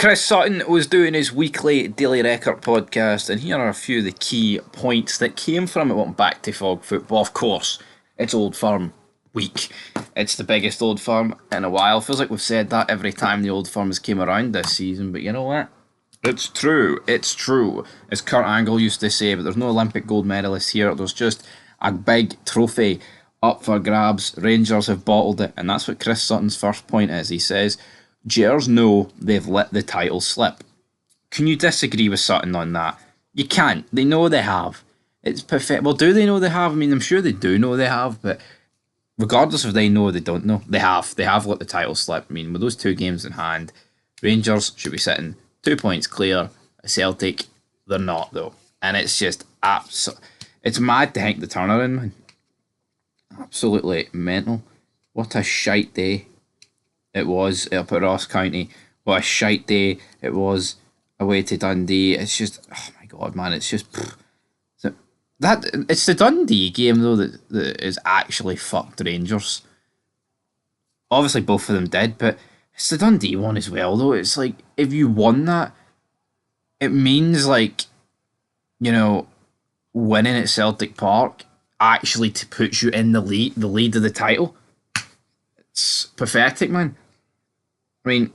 Chris Sutton was doing his weekly Daily Record podcast, and here are a few of the key points that came from it. Went back to Fog football. Of course, it's Old Firm week. It's the biggest Old Firm in a while. Feels like we've said that every time the Old Firm has came around this season, but you know what? It's true. It's true. As Kurt Angle used to say, but there's no Olympic gold medalists here. There's just a big trophy up for grabs. Rangers have bottled it, and that's what Chris Sutton's first point is. He says, Gers know they've let the title slip. Can you disagree with Sutton on that? You can't. They know they have. It's perfect. Well, do they know they have? I mean, I'm sure they do know they have, but regardless if they know or they don't know, they have. They have let the title slip. I mean, with those two games in hand, Rangers should be sitting 2 points clear. Celtic, they're not, though. And it's just it's mad to think the turnaround, man. Absolutely mental. What a shite day it was up at Ross County. What a shite day it was away to Dundee. It's just, oh my god, man, it's just it's the Dundee game though that is actually fucked Rangers. Obviously both of them did, but it's the Dundee one as well though. It's like if you won that, it means like, you know, winning at Celtic Park actually to put you in the lead of the title. It's pathetic, man. I mean,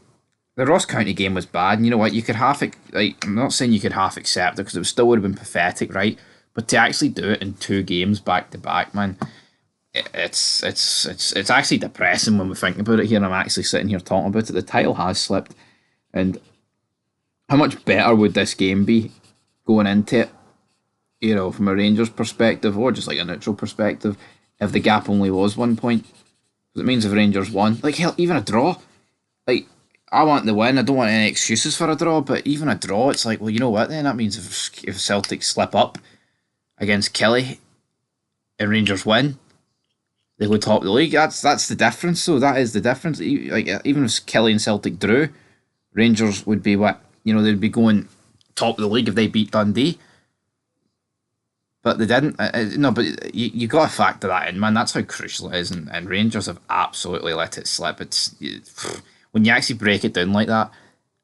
the Ross County game was bad, and you know what? You could I'm not saying you could half accept it because it still would have been pathetic, right? But to actually do it in 2 games back to back, man, it's actually depressing when we think about it here. And I'm actually sitting here talking about it. The title has slipped, and how much better would this game be going into it? You know, from a Rangers perspective or just like a neutral perspective, if the gap only was 1 point. Because it means if Rangers won, like hell, even a draw. Like, I want the win. I don't want any excuses for a draw, but even a draw, it's like, well, you know what then? That means if Celtic slip up against Kelly and Rangers win, they go top of the league. That's the difference. So that is the difference. Like, even if Kelly and Celtic drew, Rangers would be what? You know, they'd be going top of the league if they beat Dundee. But they didn't. No, but you got to factor that in, man. That's how crucial it is, and Rangers have absolutely let it slip. When you actually break it down like that,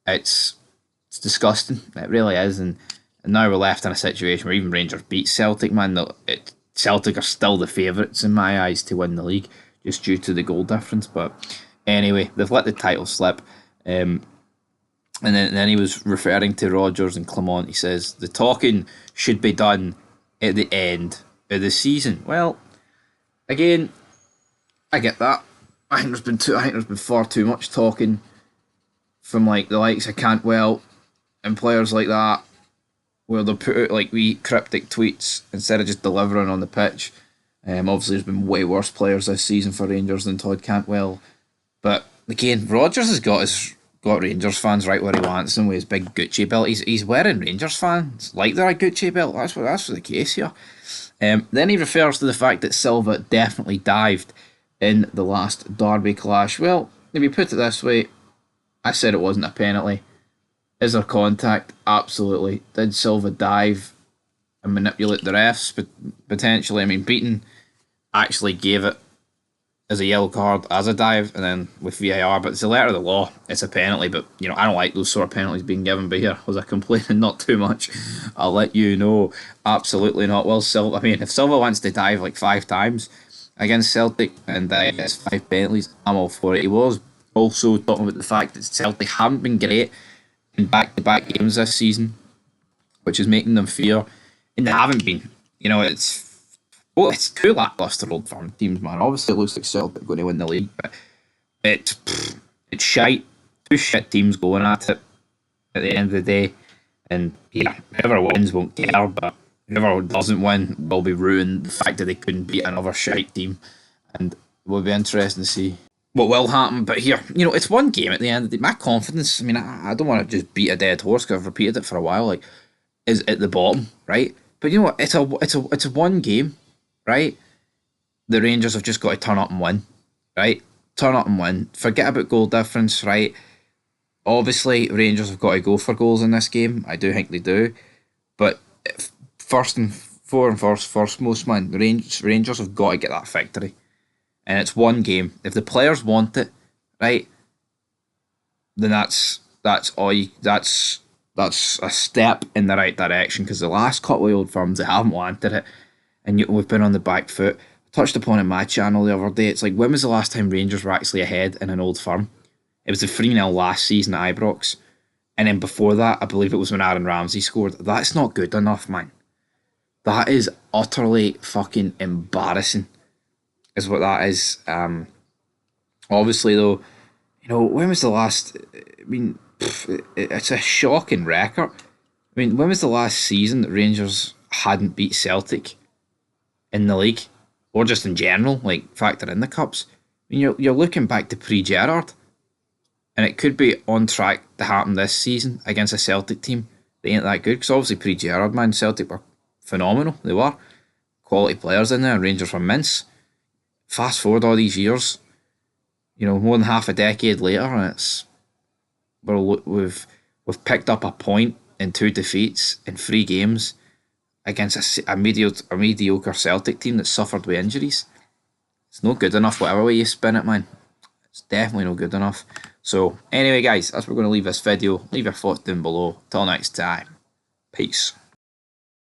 it's disgusting. It really is, and now we're left in a situation where even Rangers beat Celtic, man. Celtic are still the favourites in my eyes to win the league, just due to the goal difference. But anyway, they've let the title slip. And then he was referring to Rodgers and Clement. He says the talking should be done at the end of the season. Well, again, I get that. I think there's been far too much talking from like the likes of Cantwell and players like that, where they'll put out like wee cryptic tweets instead of just delivering on the pitch. Obviously, there's been way worse players this season for Rangers than Todd Cantwell, but again, Rodgers has got Rangers fans right where he wants them with his big Gucci belt. He's wearing Rangers fans like they're a Gucci belt. That's the case here. Then he refers to the fact that Silva definitely dived in the last derby clash. Well, if you put it this way, I said it wasn't a penalty. Is there contact? Absolutely. Did Silva dive and manipulate the refs? But potentially, I mean, Beaton actually gave it as a yellow card, as a dive, and then with VAR, but it's the letter of the law, it's a penalty. But you know, I don't like those sort of penalties being given. But here, was I complaining? Not too much. I'll let you know. Absolutely not. Well, Silva, I mean, if Silva wants to dive like 5 times against Celtic and gets 5 penalties, I'm all for it. He was also talking about the fact that Celtic haven't been great in back-to-back games this season, which is making them fear, and they haven't been. You know, it's 2 lacklustre Old Firm teams, man. Obviously, it looks like Celtic going to win the league, but it's shite. 2 shit teams going at it at the end of the day, and yeah, whoever wins won't care, but whoever doesn't win will be ruined. The fact that they couldn't beat another shite team, and it will be interesting to see what will happen. But here, you know, it's one game at the end of the day. My confidence, I mean, I don't want to just beat a dead horse because I've repeated it for a while, like, is at the bottom, right? But you know what? It's a one game, right? The Rangers have just got to turn up and win, right? Turn up and win. Forget about goal difference, right? Obviously, Rangers have got to go for goals in this game. I do think they do. But first and foremost, man, Rangers have got to get that victory. And it's one game. If the players want it, right, then that's that's all you, that's a step in the right direction, because the last couple of old firms, they haven't wanted it, and we've been on the back foot. I touched upon it on my channel the other day. It's like, when was the last time Rangers were actually ahead in an old firm? It was the 3-0 last season at Ibrox. And then before that, I believe it was when Aaron Ramsey scored. That's not good enough, man. That is utterly fucking embarrassing, is what that is. Obviously, though, when was the last? I mean, it's a shocking record. I mean, when was the last season that Rangers hadn't beat Celtic in the league, or just in general, like factor in the cups? I mean, you're looking back to pre-Gerrard, and it could be on track to happen this season against a Celtic team that ain't that good. Because obviously pre-Gerrard, man, Celtic were phenomenal. They were quality players in there, and Rangers were mince. Fast forward all these years, more than half a decade later, and we've picked up a point in 2 defeats in 3 games against a mediocre Celtic team that suffered with injuries. It's not good enough, whatever way you spin it, man. It's definitely not good enough. So anyway, guys, that's where we're going to leave this video. Leave your thoughts down below. Till next time, peace.